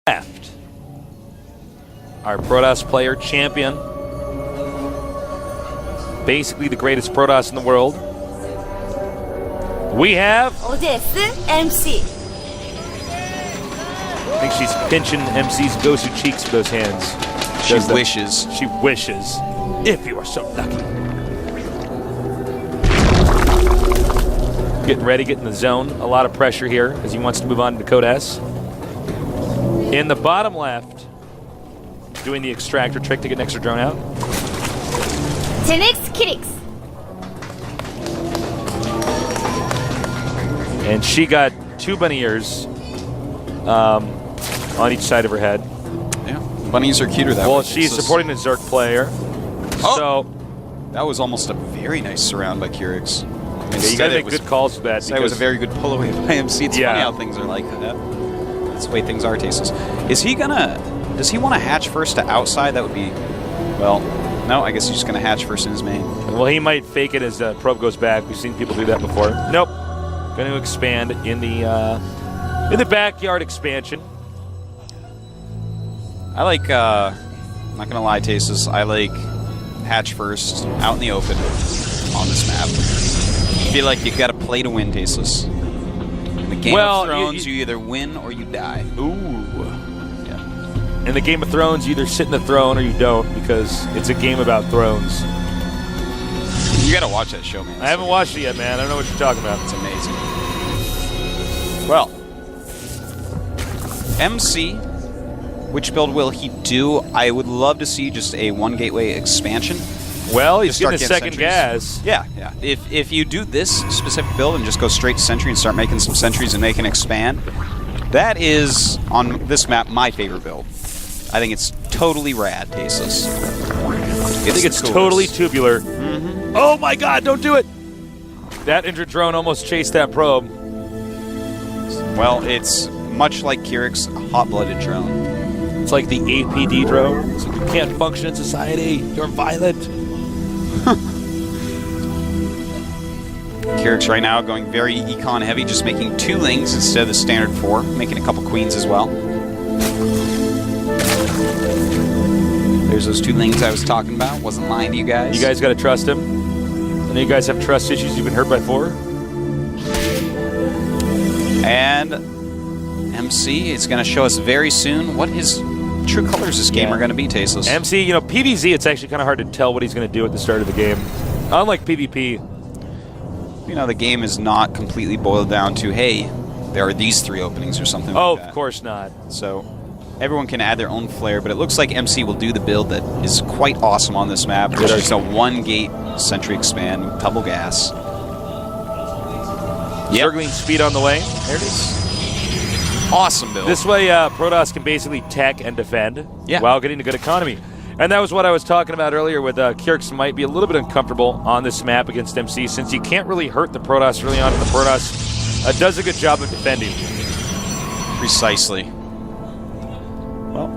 left, our Protoss player champion, basically the greatest Protoss in the world, we have MC. I think she's pinching MC's Gosu cheeks with those hands. She wishes. She wishes. If you are so lucky. Getting ready, getting the zone. A lot of pressure here as he wants to move on to Code S. In the bottom left, doing the extractor trick to get an extra drone out. Kyrix. And she got 2 bunny ears on each side of her head. Yeah, bunnies are cuter that way. Well, she's supporting the Zerg player. Oh. So that was almost a very nice surround by Kyrix. you got to make good calls for that. That was a very good pull away by MC. It's funny how things are like that. That's the way things are, Tasteless. Is he gonna? Does he want to hatch first to outside? That would be. Well, no. I guess he's just gonna hatch first in his main. Well, he might fake it as the probe goes back. We've seen people do that before. Nope. Going to expand in the backyard expansion. I like. I'm not gonna lie, Tasteless. I like hatch first, out in the open, on this map. I feel like you got to play to win, Tasteless. In the Game of Thrones, you either win or you die. Ooh. Yeah. In the Game of Thrones, you either sit in the throne or you don't, because it's a game about thrones. You got to watch that show, man. I haven't watched it yet, man. I don't know what you're talking about. It's amazing. Well, MC, which build will he do? I would love to see just a 1 gateway expansion. Well, he's getting a second gas. Yeah, yeah. If you do this specific build and just go straight to sentry and start making some sentries and make an expand, that is, on this map, my favorite build. I think it's totally rad, Tasteless. I think it's totally tubular. Mm-hmm. Oh my god, don't do it! That injured drone almost chased that probe. Well, it's much like Kyrix, a hot-blooded drone. It's like the APD drone. So you can't function in society. You're violent. Kyrix right now going very econ heavy, just making 2 lings instead of the standard 4, making a couple queens as well. There's those 2 lings I was talking about. Wasn't lying to you guys. You guys got to trust him. I know you guys have trust issues you've been hurt before. And MC is going to show us very soon what his true colors this game are going to be, Tasteless. MC, you know, PvZ, it's actually kind of hard to tell what he's going to do at the start of the game. Unlike PvP. You know, the game is not completely boiled down to, hey, there are these 3 openings or something like that. Oh, of course not. So everyone can add their own flair, but it looks like MC will do the build that is quite awesome on this map, which is a 1-gate sentry expand with double gas. Zergling speed on the way. There it is. Awesome build. This way, Protoss can basically tech and defend while getting a good economy. And that was what I was talking about earlier with Kyrix might be a little bit uncomfortable on this map against MC since you can't really hurt the Protoss really on, and the Protoss does a good job of defending. Precisely. Well,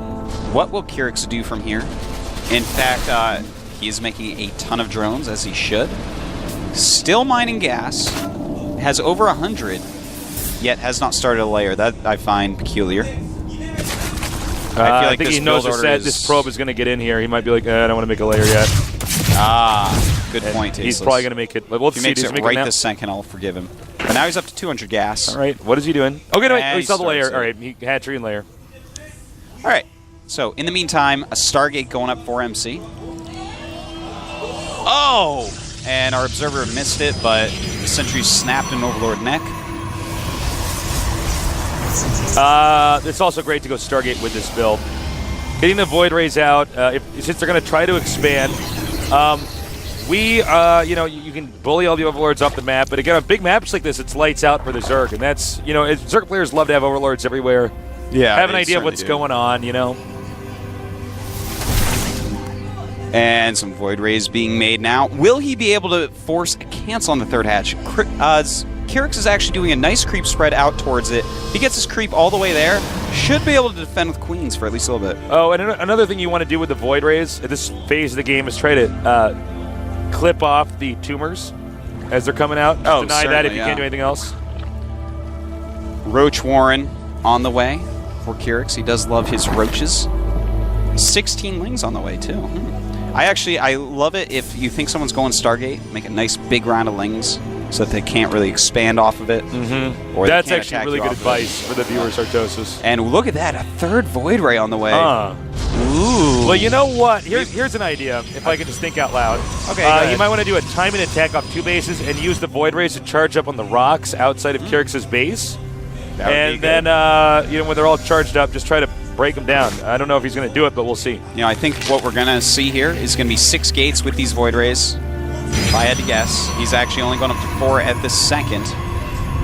what will Kyrix do from here? In fact, he is making a ton of drones, as he should. Still mining gas. Has over 100, yet has not started a layer. That I find peculiar. I think he knows this probe is going to get in here. He might be like, I don't want to make a layer yet. Ah, good point, Tasteless. He's probably going to make it. Let's if he makes it right this second, I'll forgive him. But now he's up to 200 gas. All right, what is he doing? Okay, no, wait, he saw the layer. All right, hatchery and layer. All right, so in the meantime, a Stargate going up for MC. Oh! And our observer missed it, but the sentry snapped an Overlord neck. It's also great to go Stargate with this build. Getting the Void Rays out, since they're going to try to expand, you know, you can bully all the Overlords off the map, but again, on big maps like this, it's lights out for the Zerg, and that's, you know, Zerg players love to have Overlords everywhere. Yeah, have an idea of what's going on, you know. And some Void Rays being made now. Will he be able to force a cancel on the 3rd hatch? Kyrix is actually doing a nice creep spread out towards it. He gets his creep all the way there. Should be able to defend with queens for at least a little bit. Oh, and another thing you want to do with the Void Rays at this phase of the game is try to clip off the tumors as they're coming out. Deny that if you can't do anything else. Roach Warren on the way. for Kyrix. He does love his roaches. 16 lings on the way, too. I love it if you think someone's going Stargate, make a nice big round of lings so that they can't really expand off of it. Or that's actually really good advice for the viewers, Artosis. And look at that, a third Void Ray on the way. Ooh. Well, you know what? Here's an idea, if I could just think out loud. Okay, you might want to do a timing attack off 2 bases and use the Void Rays to charge up on the rocks outside of Kyrix's base. And then, when they're all charged up, just try to break them down. I don't know if he's going to do it, but we'll see. I think what we're going to see here is going to be 6 gates with these Void Rays. If I had to guess, he's actually only gone up to 4 at the second.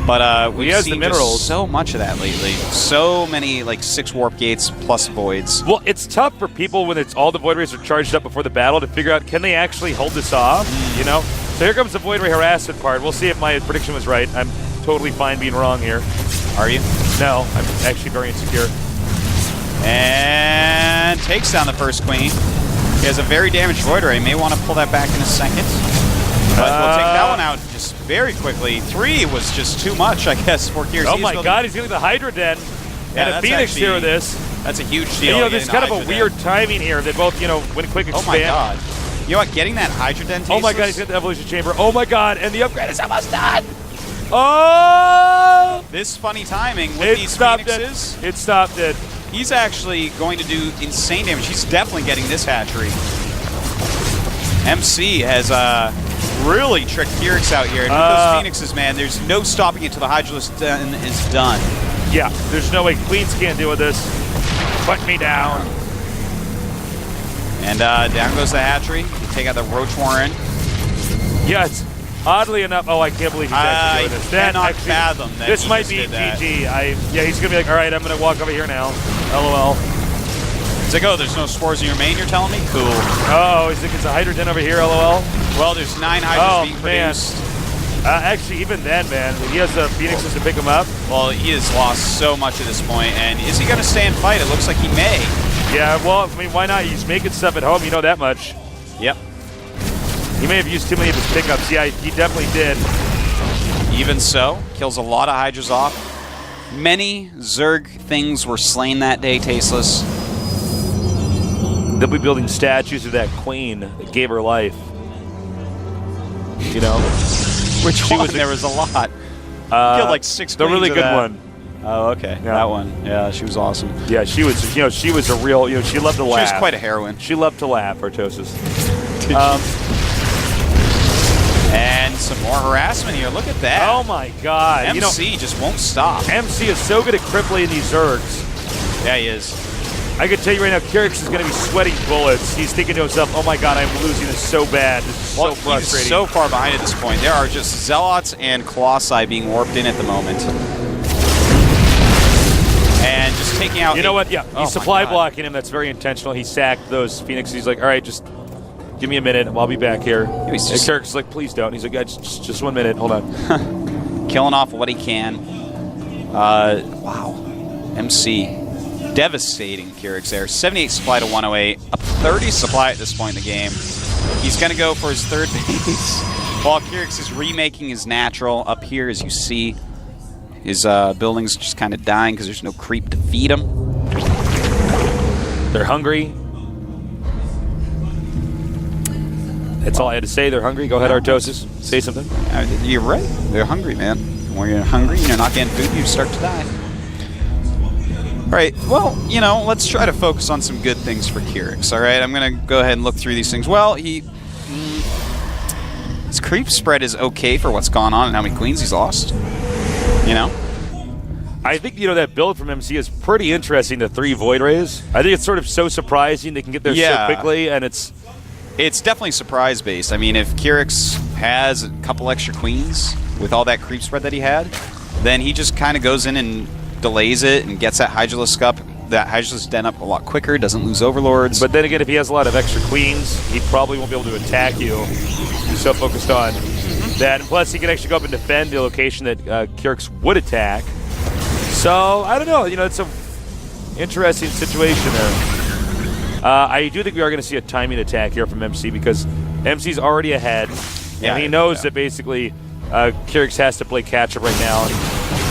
But we've seen just so much of that lately. So many, 6 warp gates plus voids. Well, it's tough for people when all the Void Rays are charged up before the battle to figure out, can they actually hold this off? So here comes the Void Ray harassment part. We'll see if my prediction was right. I'm totally fine being wrong here. Are you? No, I'm actually very insecure. And takes down the first queen. He has a very damaged Void Ray. May want to pull that back in a second. But we'll take that one out just very quickly. 3 was just too much, I guess, for Kyrix. Oh my God, he's getting the Hydra Den. And a Phoenix here with this. That's a huge deal. There's kind of a weird timing here. They both, when quick expand. Oh my God. You know what, getting that Hydra Den Oh my God, he's got the Evolution Chamber. Oh my God, and the upgrade is almost done. Oh! This funny timing with these Phoenixes. It stopped it. He's actually going to do insane damage. He's definitely getting this hatchery. MC has really tricked Kyrix out here. And with those Phoenixes, man, there's no stopping it till the Hydralisk Den is done. Yeah, there's no way. Queens can't deal with this. Put me down. And down goes the hatchery. You take out the Roach Warren. Yes. Oddly enough, I can't believe he's actually doing this. I cannot fathom that this might be GG. He's going to be like, all right, I'm going to walk over here now. LOL. It's like, there's no spores in your main, you're telling me? Cool. Oh, he's thinking it's a Hydra Den over here, LOL? Well, there's 9 Hydras being produced. Actually, even then, man, he has the Phoenixes to pick him up. Well, he has lost so much at this point, and is he going to stay and fight? It looks like he may. Yeah, well, why not? He's making stuff at home, you know that much. Yep. He may have used too many of his pickups. Yeah, he definitely did. Even so, kills a lot of Hydras off. Many Zerg things were slain that day, Tasteless. They'll be building statues of that queen that gave her life. Which one? There was a lot. Killed 6 queens. The really good one. Oh, okay. Yeah. That one. Yeah, she was awesome. Yeah, she was, she was a real, she loved to laugh. She was quite a heroine. She loved to laugh, Artosis. And some more harassment here. Look at that. Oh my God. MC just won't stop. MC is so good at crippling these Zergs. Yeah, he is. I can tell you right now, Kyrix is going to be sweating bullets. He's thinking to himself, oh my God, I'm losing this so bad. This is so frustrating. He's so far behind at this point. There are just Zealots and Colossi being warped in at the moment. And just taking out... You know what? Yeah, he's supply blocking him. That's very intentional. He sacked those Phoenixes. He's like, all right, just give me a minute. I'll be back here. And Kyrix is like, please don't. He's like, just 1 minute. Hold on. Killing off what he can. Wow. MC. Devastating Kyrix there. 78 supply to 108. Up 30 supply at this point in the game. He's going to go for his 3rd base. While Kyrix is remaking his natural. Up here, as you see, his buildings just kind of dying because there's no creep to feed them. They're hungry. That's all I had to say. They're hungry. Go ahead, Artosis. Say something. You're right. They're hungry, man. When you're hungry and you're not getting food, you start to die. All right, well, let's try to focus on some good things for Kyrix, all right? I'm going to go ahead and look through these things. Well, his creep spread is okay for what's gone on and how many queens he's lost, I think, that build from MC is pretty interesting, the 3 Void Rays. I think it's sort of so surprising they can get there so quickly, and it's definitely surprise-based. I mean, if Kyrix has a couple extra queens with all that creep spread that he had, then he just kind of goes in and delays it and gets that Hydralisk Den up a lot quicker, doesn't lose Overlords. But then again, if he has a lot of extra queens, he probably won't be able to attack you. He's so focused on that. And plus, he can actually go up and defend the location that Kyrix would attack. So, I don't know. It's an interesting situation there. I do think we are going to see a timing attack here from MC because MC's already ahead. And he knows that basically Kyrix has to play catch-up right now.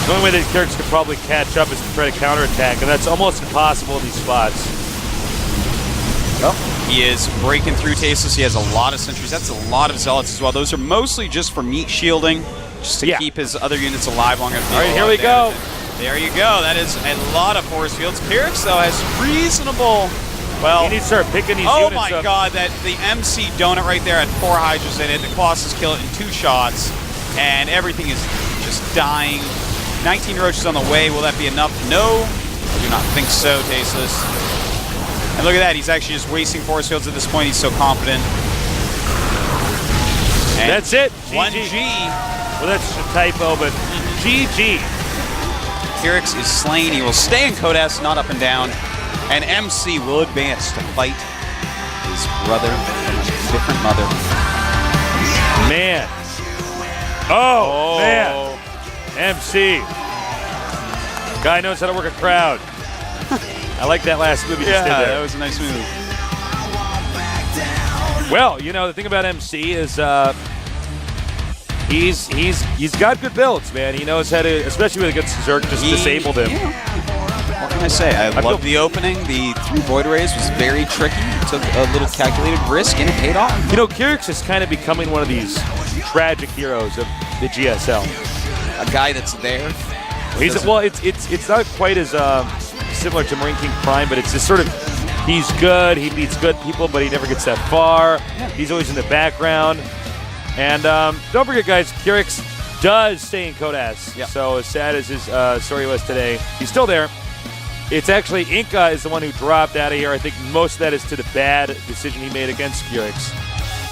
The only way that Kyrix could probably catch up is to try to counterattack, and that's almost impossible in these spots. Well, he is breaking through Tasteless. He has a lot of sentries. That's a lot of zealots as well. Those are mostly just for meat shielding, just to keep his other units alive longer. All right, here we go. There you go. That is a lot of force fields. Kyrix, though, has reasonable... Well, you need to start picking these units oh up. my god, that the MC donut right there had 4 Hydras in it. The Colossus kill it in 2 shots, and everything is just dying. 19 Roaches on the way. Will that be enough? No, I do not think so, Tasteless. And look at that. He's actually just wasting force fields at this point. He's so confident. And that's it. 1G. Well, that's a typo, but GG. Kyrix is slain. He will stay in Kodas, not up and down. And MC will advance to fight his brother from a different mother. Man. Oh, man. MC. Guy knows how to work a crowd. I like that last move you just did there. That was a nice move. Well, you know, the thing about MC is he's got good builds, man. He knows how to, especially when against Zerk, just disabled him. What can I say? I love the opening. The 3 Void Rays was very tricky. It took a little calculated risk, and it paid off. You know, Kyrix is kind of becoming one of these tragic heroes of the GSL. A guy that's there. It's not quite as similar to Marine King Prime, but it's just sort of, he's good, he beats good people, but he never gets that far. He's always in the background. And don't forget, guys, Kyrix does stay in Kodas. Yep. So as sad as his story was today, he's still there. It's actually Inca is the one who dropped out of here. I think most of that is to the bad decision he made against Kyrix.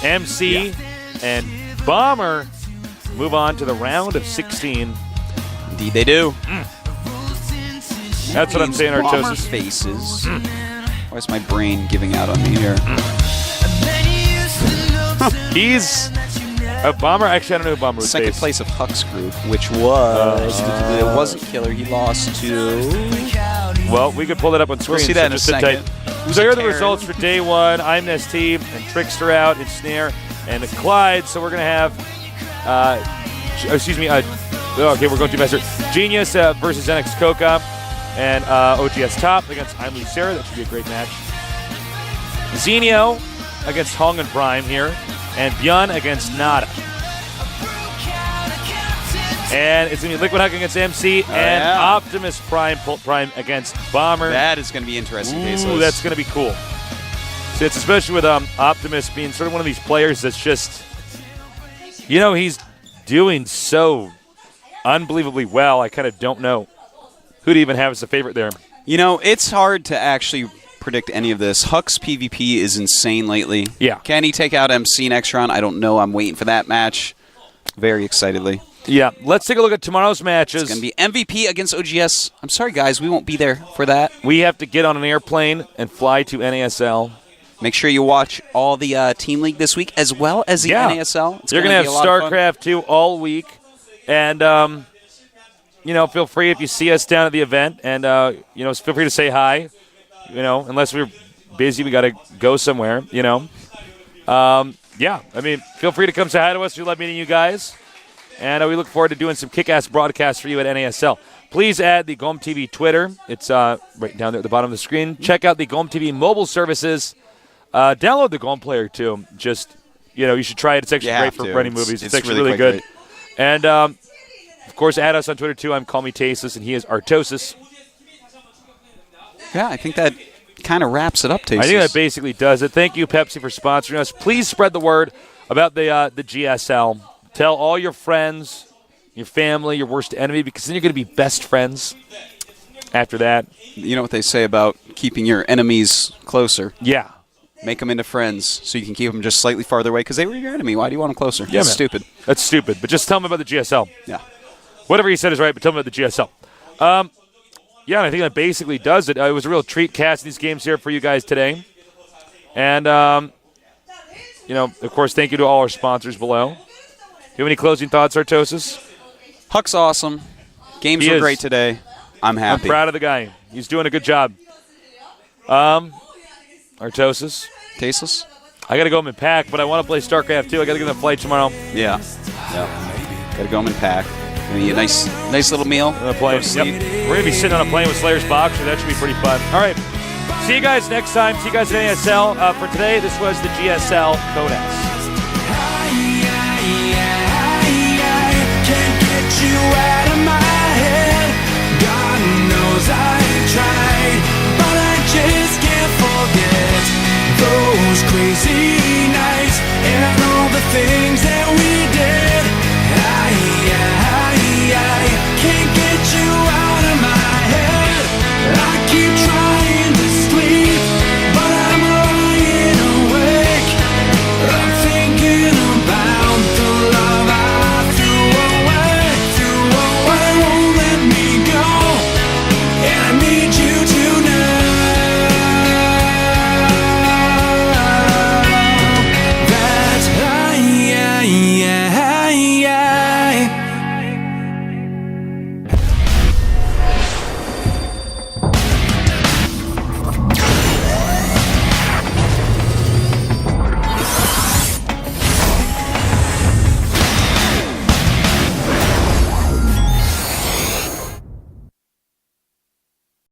MC and Bomber move on to the round of 16. Indeed they do. That's what I'm saying, Artosis. Faces. Why is my brain giving out on me here? He's a Bomber. Actually, I don't know who Bomber was. Second place of Huck's group, which was it wasn't Killer. He lost to. Well, we could pull that up on screen. We'll see that in a second. So here are the results for day 1. I'm Team and Trickster out in Snare and Clyde. So we're gonna have. Okay, we're going too faster. Genius versus NX Coca and OGS Top against I'm Lucera. That should be a great match. Zenio against Hong and Prime here, and Byun against Nada. And it's going to be Liquid Huck against MC, and Optimus Prime against Bomber. That is going to be interesting. Ooh, that's going to be cool. So it's especially with Optimus being sort of one of these players that's just, you know, he's doing so unbelievably well. I kind of don't know who to even have as a favorite there. You know, it's hard to actually predict any of this. Huck's PvP is insane lately. Yeah. Can he take out MC next round? I don't know. I'm waiting for that match very excitedly. Yeah. Let's take a look at tomorrow's matches. It's going to be MVP against OGS. I'm sorry, guys. We won't be there for that. We have to get on an airplane and fly to NASL. Make sure you watch all the Team League this week as well as the NASL. You're going to have StarCraft 2 all week. And, you know, feel free if you see us down at the event. And, you know, feel free to say hi. You know, unless we're busy, we got to go somewhere, you know. Yeah, I mean, feel free to come say hi to us. We love meeting you guys. And we look forward to doing some kick-ass broadcasts for you at NASL. Please add the GOMTV Twitter. It's right down there at the bottom of the screen. Check out the GOMTV mobile services. Download the GOM player, too. Just, you know, you should try it. It's actually great for any movies. It's actually really good. Great. And, of course, add us on Twitter, too. I'm Call Me Tasteless, and he is Artosis. Yeah, I think that kind of wraps it up, Tasteless. I think that basically does it. Thank you, Pepsi, for sponsoring us. Please spread the word about the GSL. Tell all your friends, your family, your worst enemy, because then you're going to be best friends after that. You know what they say about keeping your enemies closer? Yeah. Make them into friends so you can keep them just slightly farther away because they were your enemy. Why do you want them closer? Yeah, That's stupid. That's stupid. But just tell them about the GSL. Yeah. Whatever he said is right, but tell them about the GSL. Yeah, and I think that basically does it. It was a real treat casting these games here for you guys today. And, you know, of course, thank you to all our sponsors below. Do you have any closing thoughts, Artosis? Huck's awesome. Games were great today. I'm happy. I'm proud of the guy. He's doing a good job. Artosis. Tasteless? I got to go home and pack, but I want to play StarCraft 2. I got to get on a flight tomorrow. Yeah. Got to go home and pack. Give me a nice little meal. On a plane. Yep. We're going to be sitting on a plane with Slayer's Boxer. That should be pretty fun. All right. See you guys next time. See you guys at ASL. For today, this was the GSL Codex. Can't get you out of my head. God knows I